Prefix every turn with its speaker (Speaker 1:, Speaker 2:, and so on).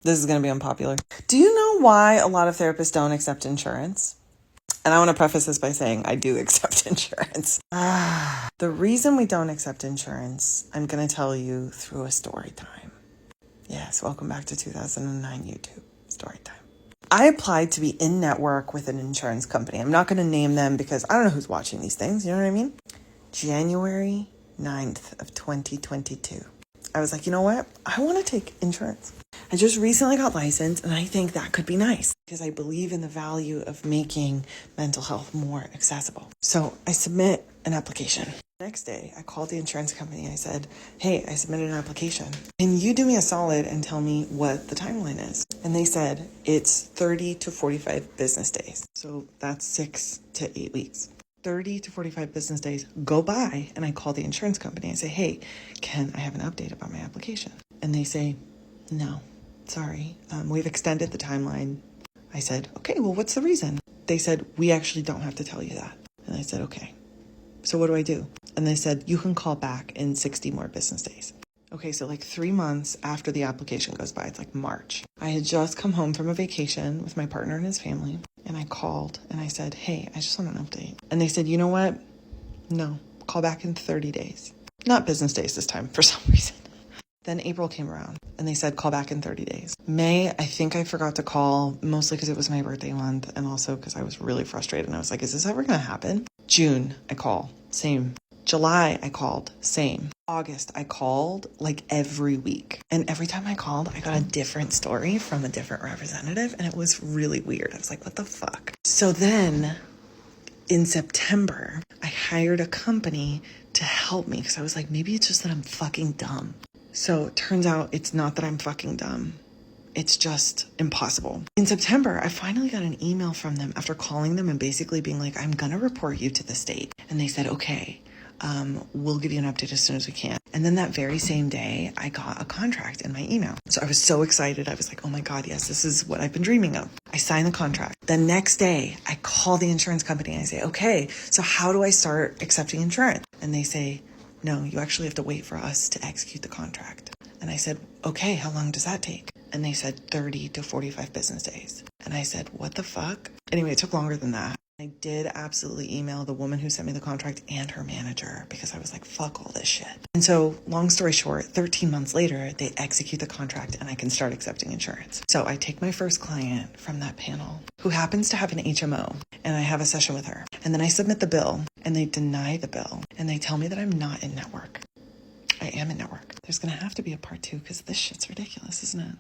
Speaker 1: This is going to be unpopular. Do you know why a lot of therapists don't accept insurance? And I want to preface this by saying I do accept insurance. The reason we don't accept insurance, I'm going to tell you through a story time. Yes, welcome back to 2009 YouTube story time. I applied to be in network with an insurance company. I'm not going to name them because I don't know who's watching these things. You know what I mean? January 9th of 2022. I was like, you know what? I want to take insurance. I just recently got licensed and I think that could be nice because I believe in the value of making mental health more accessible. So I submit an application. Next day, I called the insurance company. I said, hey, I submitted an application. Can you do me a solid and tell me what the timeline is? And they said it's 30 to 45 business days. So that's 6 to 8 weeks. 30 to 45 business days go by and I call the insurance company. I say, hey, can I have an update about my application? And they say, no, sorry. We've extended the timeline. I said, okay, well, what's the reason? They said, we actually don't have to tell you that. And I said, okay, so what do I do? And they said, you can call back in 60 more business days. Okay, so like 3 months after the application goes by, it's like March. I had just come home from a vacation with my partner and his family. And I called and I said, hey, I just want an update. And they said, you know what? No, call back in 30 days. Not business days this time for some reason. Then April came around and they said, call back in 30 days. May, I think I forgot to call, mostly because it was my birthday month and also because I was really frustrated. And I was like, is this ever going to happen? June, I call, same. July, I called, same. August, I called like every week. And every time I called, I got a different story from a different representative. And it was really weird. I was like, what the fuck? So then in September, I hired a company to help me because I was like, maybe it's just that I'm fucking dumb. So it turns out it's not that I'm fucking dumb. It's just impossible. In September, I finally got an email from them after calling them and basically being like, I'm gonna report you to the state. And they said, okay, we'll give you an update as soon as we can. And then that very same day, I got a contract in my email. So I was so excited. I was like, oh my God, yes, this is what I've been dreaming of. I signed the contract. The next day, I call the insurance company and I say, okay, so how do I start accepting insurance? And they say, no, you actually have to wait for us to execute the contract. And I said, okay, how long does that take? And they said 30 to 45 business days. And I said, what the fuck? Anyway, it took longer than that. I did absolutely email the woman who sent me the contract and her manager because I was like, fuck all this shit. And so long story short, 13 months later, they execute the contract and I can start accepting insurance. So I take my first client from that panel who happens to have an HMO and I have a session with her. And then I submit the bill and they deny the bill and they tell me that I'm not in network. I am in network. There's going to have to be a part 2 because this shit's ridiculous, isn't it?